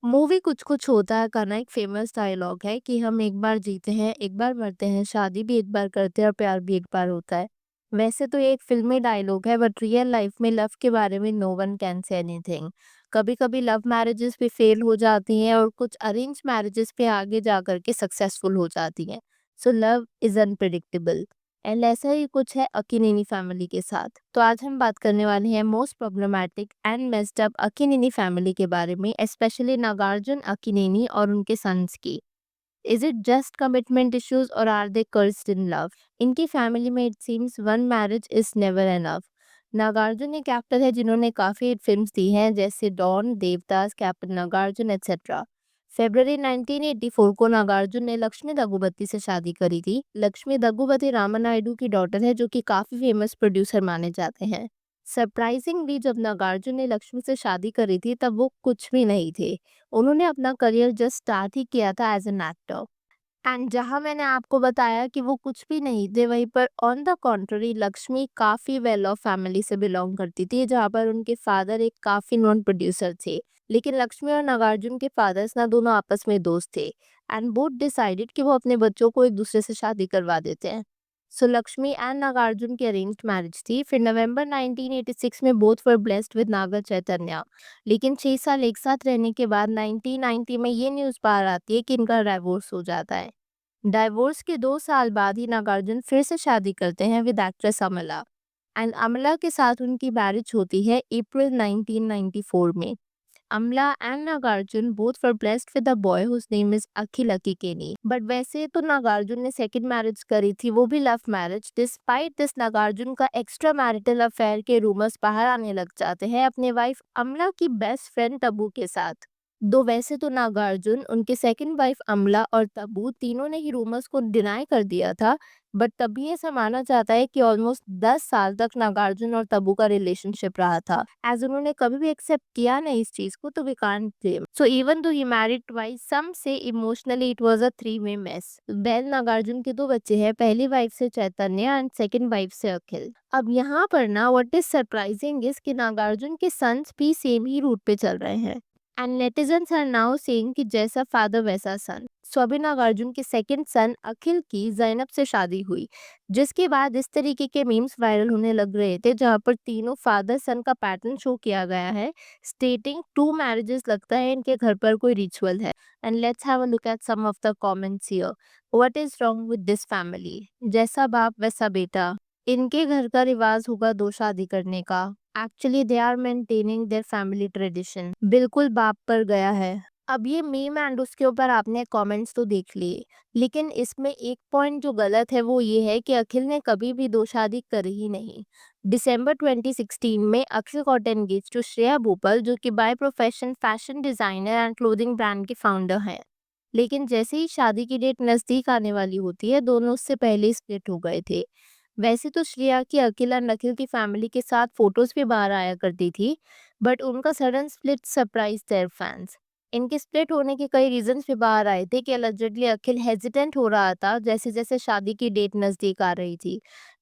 Movie कुछ कुछ होता है का ना एक फेमस डायलॉग है कि हम एक बार जीते हैं, एक बार मरते हैं, शादी भी एक बार करते हैं और प्यार भी एक बार होता है। वैसे तो ये एक फिल्मी डायलॉग है बट रियल लाइफ में लव के बारे में no one can say anything. कभी कभी लव मैरिजेस भी फेल हो जाती हैं और कुछ अरेंज मैरिजेस पे आगे जा करके सक्सेसफुल हो जाती हैं। So love is unpredictable. And ऐसा ही कुछ है अकिनेनी फैमिली के साथ। तो आज हम बात करने वाले हैं most problematic and messed up Akkineni family के बारे में, स्पेशली नागार्जुन अकिनेनी और उनके सन्स की। Is it just commitment issues और are they cursed in love? इनकी फैमिली में it seems one marriage is never enough. Nagarjuna एक एक्टर है जिन्होंने काफी हिट फिल्म्स दी हैं जैसे डॉन, देवदास, कैप्टन नागार्जुन एक्सेट्रा। फरवरी 1984 को नागार्जुन ने लक्ष्मी दग्गुबती से शादी करी थी। लक्ष्मी दग्गुबती रामानायडू की डॉटर है जो कि काफी फेमस प्रोड्यूसर माने जाते हैं। सरप्राइजिंगली जब नागार्जुन ने लक्ष्मी से शादी करी थी तब वो कुछ भी नहीं थे। उन्होंने अपना करियर जस्ट स्टार्ट ही किया था एज एन एक्टर। एंड जहाँ मैंने आपको बताया कि वो कुछ भी नहीं थे, वहीं पर ऑन द कॉन्ट्ररी लक्ष्मी काफ़ी वेल ऑफ फैमिली से बिलोंग करती थी, जहाँ पर उनके फादर एक काफ़ी नॉन प्रोड्यूसर थे। लेकिन लक्ष्मी और नागार्जुन के फादर्स ना दोनों आपस में दोस्त थे एंड बोथ डिसाइडेड कि वो अपने बच्चों को एक दूसरे से शादी करवा देते हैं। सो लक्ष्मी एंड नागार्जुन की अरेंज्ड मैरिज थी। फिर नवंबर 1986 में बोथ वर ब्लेस्ड विद नागर चैतन्य। लेकिन 6 साल एक साथ रहने के बाद 1990 में ये न्यूज़ बाहर आती है कि इनका डाइवोर्स हो जाता है। डाइवोर्स के 2 साल बाद ही नागार्जुन फिर से शादी करते हैं विद एक्ट्रेस अमला। एंड अमला के साथ उनकी मैरिज होती है अप्रैल 1994 में। Amala and Nagarjuna both were blessed with a boy whose name is Akhil Akkineni. But वैसे तो नागार्जुन ने सेकंड मैरिज करी थी, वो भी love marriage. Despite this Nagarjuna का एक्स्ट्रा मैरिटल अफेयर के रूमर्स बाहर आने लग जाते हैं अपने वाइफ अमला की बेस्ट फ्रेंड तब्बू के साथ। दो वैसे तो नागार्जुन, उनके सेकंड वाइफ अमला और तब्बू तीनों ने ही रूमर्स को डिनाई कर दिया था। बट तभी ऐसा माना जाता है कि ऑलमोस्ट 10 साल तक नागार्जुन और तब्बू का रिलेशनशिप रहा था, एज उन्होंने कभी भी एक्सेप्ट किया नहीं इस चीज को, तो we can't blame. So even though he married twice, some say emotionally it was a three way mess. Well Nagarjuna के दो बच्चे हैं, पहली वाइफ से चैतन्य एंड सेकंड वाइफ से अखिल। अब यहाँ पर ना व्हाट इज सरप्राइजिंग इज कि नागार्जुन के सन्स भी सेम ही रूट पे चल रहे हैं। And netizens are now saying कि जैसा फादर वैसा सन। सो अभी नागार्जुन के सेकंड सन अखिल की जैनब से शादी हुई, जिसके बाद इस तरीके के मीम्स वायरल होने लग रहे थे जहां पर तीनों फादर सन का पैटर्न शो किया गया है, स्टेटिंग टू मैरिजेस लगता है इनके घर पर कोई रिचुअल है। And let's have a look at some of the comments here. What is wrong with this family? जैसा बाप वैसा बेटा। इनके घर का रिवाज होगा दो शादी करने का। Actually they are maintaining their family tradition. बिल्कुल बाप पर गया है। अब ये मीम एंड उसके ऊपर आपने कमेंट्स तो देख लिए, लेकिन इसमें एक पॉइंट जो गलत है वो ये है कि अखिल ने कभी भी दो शादी करी ही नहीं। दिसंबर 2016 में Akhil got engage to Shreya Bhopal, जो कि by profession fashion designer and clothing brand के फाउंडर हैं। लेकिन जैसे ही शादी की डेट नजदीक आने वाली होती है, दोनों उससे पहले ही स्प्लिट हो गए थे। वैसे तो श्रेया की अकेला नखिल की फैमिली के साथ फोटोज भी बाहर आया करती थी, बट उनका sudden split surprise there fans. इनके स्प्लिट होने के कई रीजंस भी बाहर आए थे कि अलेजेडली अखिल हेजिटेंट हो रहा था जैसे जैसे शादी की डेट नजदीक आ रही थी।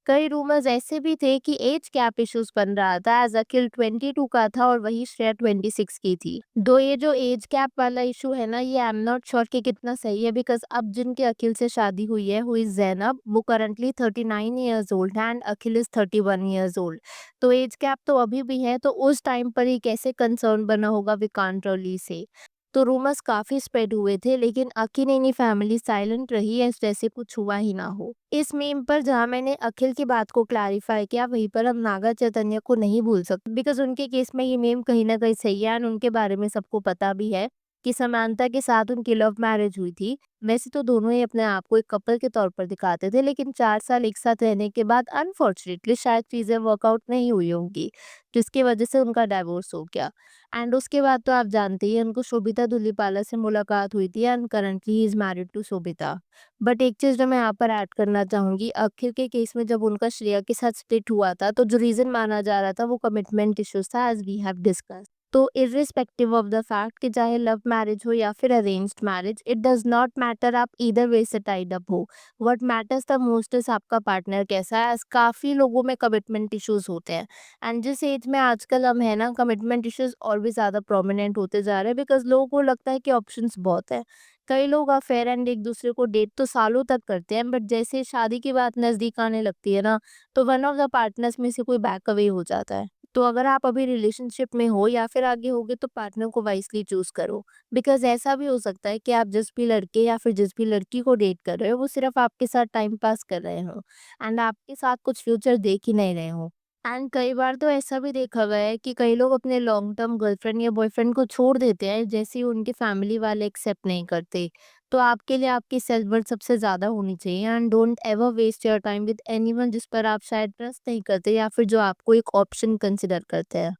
कई रूमर्स ऐसे भी थे कि एज गैप इश्यूज बन रहा था, एज अखिल 22 का था और वही श्रेया 26 की थी। दो ये जो एज गैप वाला इशू है ना, ये आई एम नॉट श्योर कि कितना सही है, बिकॉज अब जिनके अखिल से शादी हुई है हु इज जैनब, वो करंटली 39 ईयर्स ओल्ड है and Akhil is 31 years old. तो एज गैप तो अभी भी है, तो उस टाइम पर ही कैसे कंसर्न बना होगा वी कांट रियली से। तो रूमर्स काफी स्प्रेड हुए थे, लेकिन अकिनेनी फैमिली साइलेंट रही है जैसे कुछ हुआ ही ना हो। इस मीम पर जहाँ मैंने अखिल की बात को क्लैरिफाई किया, वहीं पर हम नागा चैतन्य को नहीं भूल सकते, बिकॉज उनके केस में ये मीम कहीं ना कहीं सही है एंड उनके बारे में सबको पता भी है कि समानता के साथ उनकी लव मैरिज हुई थी। वैसे तो दोनों ही अपने आप को एक कपल के तौर पर दिखाते थे, लेकिन 4 साल एक साथ रहने के बाद अनफॉर्चुनेटली शायद चीजें वर्कआउट नहीं हुई होंगी, जिसकी वजह से उनका डाइवोर्स हो गया। एंड उसके बाद तो आप जानते ही हैं, उनको शोभिता धुलीपाला से मुलाकात हुई थी and currently he is married to Sobhita. But एक चीज जो मैं यहाँ पर ऐड करना चाहूंगी, अखिल के केस में जब उनका श्रेया के साथ स्प्लिट हुआ था तो जो रीजन माना जा रहा था वो कमिटमेंट इश्यूज था, एज वी हैव डिस्कस। तो इर्रिस्पेक्टिव ऑफ द फैक्ट कि चाहे लव मैरिज हो या फिर arranged marriage, it does not matter आप ईदर वे से टाइड अप हो। What matters the most is आपका पार्टनर कैसा है। as काफ़ी लोगों में कमिटमेंट इश्यूज होते हैं, एंड जिस एज में आजकल हम है ना, कमिटमेंट इश्यूज और भी ज़्यादा प्रोमिनेंट होते जा रहे हैं, बिकॉज लोगों को लगता है कि ऑप्शंस बहुत है। कई लोग अफेयर एंड एक दूसरे को डेट तो सालों तक करते हैं, बट जैसे शादी की बात नज़दीक आने लगती है ना, तो वन ऑफ द पार्टनर्स में से कोई बैक अवे हो जाता है। तो अगर आप अभी रिलेशनशिप में हो या फिर आगे होगे, तो पार्टनर को वाइसली चूज करो। बिकॉज ऐसा भी हो सकता है कि आप जिस भी लड़के या फिर जिस भी लड़की को डेट कर रहे हो, वो सिर्फ आपके साथ टाइम पास कर रहे हो, एंड आपके साथ कुछ फ्यूचर देख ही नहीं रहे हो। एंड कई बार तो ऐसा भी देखा गया है कि कई लोग अपने लॉन्ग टर्म गर्लफ्रेंड या बॉयफ्रेंड को छोड़ देते हैं जैसे ही उनके फैमिली वाले एक्सेप्ट नहीं करते। तो आपके लिए आपकी सेल्फ वर्थ सबसे ज़्यादा होनी चाहिए, and don't ever waste your time with anyone जिस पर आप शायद ट्रस्ट नहीं करते या फिर जो आपको एक ऑप्शन कंसिडर करते हैं।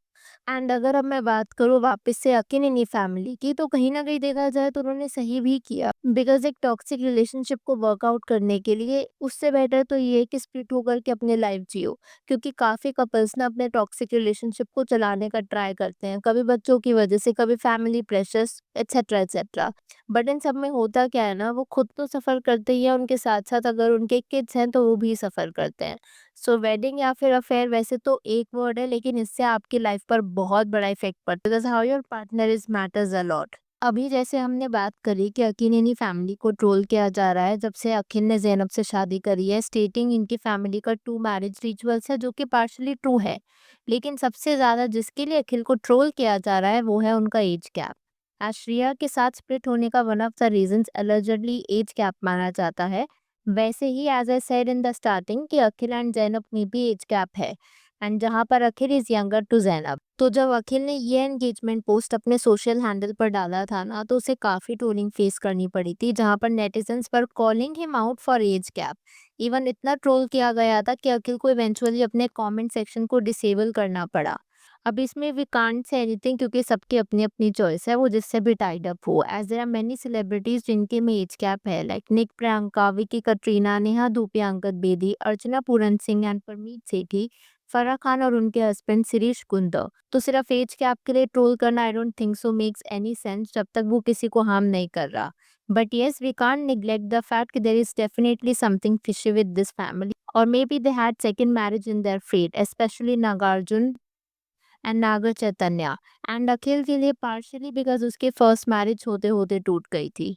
एंड अगर अब मैं बात करूँ वापस से अकेले फैमिली की, तो कहीं ना कहीं देखा जाए तो उन्होंने सही भी किया, बिकॉज एक टॉक्सिक रिलेशनशिप को वर्कआउट करने के लिए उससे बेटर तो ये है कि स्प्लिट होकर के अपने लाइफ जियो। क्योंकि काफ़ी कपल्स ना अपने टॉक्सिक रिलेशनशिप को चलाने का ट्राई करते हैं, कभी बच्चों की वजह से, कभी family pressures etcetera etcetera. But in सब में होता क्या है ना, वो खुद तो सफ़र करते ही हैं, उनके साथ साथ अगर उनके किड्स हैं तो वो भी सफ़र करते हैं। सो वेडिंग या फिर अफेयर वैसे तो एक वर्ड है, लेकिन इससे आपकी लाइफ पर बहुत बड़ा इफेक्ट पड़ता है, because how your partner is matters a lot. अभी जैसे हमने बात करी कि अकीनेनी फैमिली को ट्रोल किया जा रहा है जब से अखिल ने ज़ैनब से शादी करी है, स्टेटिंग इनकी फैमिली का 2 मैरिज रिचुअल्स है, जो कि पार्शली ट्रू है। लेकिन सबसे ज़्यादा जिसके लिए अखिल को ट्रोल किया जा रहा है वो है उनका एज गैप। श्रेया के साथ स्प्लिट होने का one of the reasons allegedly age gap माना जाता है। वैसे ही age I said in the starting कि अखिल एंड जैनब में भी एज गैप है, एंड जहाँ पर अखिल इज यंगर टू जैनब। तो जब अखिल ने ये एंगेजमेंट पोस्ट अपने सोशल हैंडल पर डाला था ना, तो उसे काफ़ी ट्रोलिंग फेस करनी पड़ी थी, जहाँ पर नेटिजन्स पर calling him out for age gap. Even इतना ट्रोल किया गया था कि अखिल को इवेंचुअली अपने कमेंट सेक्शन को डिसेबल करना पड़ा। अब इसमें वी कांट से एनीथिंग, क्योंकि सबकी अपनी अपनी चॉइस है, वो जिससे भी टाइड अप हो, as there are many celebrities जिनके में एज गैप है, like Nick Priyanka, Vicky Katrina, Neha Dhupia, Angad Bedi, Archana Puran Singh and Parmeet Sethi, Farah Khan और उनके हस्बैंड शिरीष कुंदर। तो सिर्फ एज गैप के लिए ट्रोल करना I don't think so makes any sense, जब तक वो किसी को हार्म नहीं कर रहा। But yes, we can't neglect the fact कि there is definitely something fishy with this family, और maybe they had second marriage in their fate, specially Nagarjuna and Naga Chaitanya. And Akhil के लिए पार्शियली बिकॉज उसके फर्स्ट मैरिज होते होते टूट गई थी।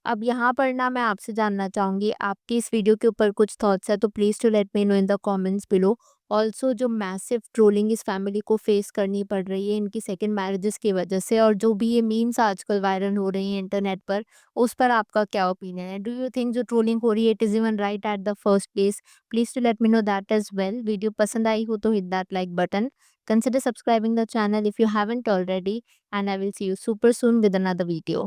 अब यहाँ पर ना मैं आपसे जानना चाहूँगी आपकी इस वीडियो के ऊपर कुछ थॉट्स है, तो please to let me know in the comments below. Also जो मैसिव ट्रोलिंग इस फैमिली को फेस करनी पड़ रही है इनकी सेकंड मैरिजेस की वजह से, और जो भी ये मीम्स आजकल वायरल हो रही हैं इंटरनेट पर, उस पर आपका क्या ओपिनियन है? डू यू थिंक जो ट्रोलिंग हो रही है it is even right at the first place? Please to let me know that as well. Video पसंद आई हो तो hit that like button, consider subscribing the channel if you haven't already, and I will see you super soon with another video.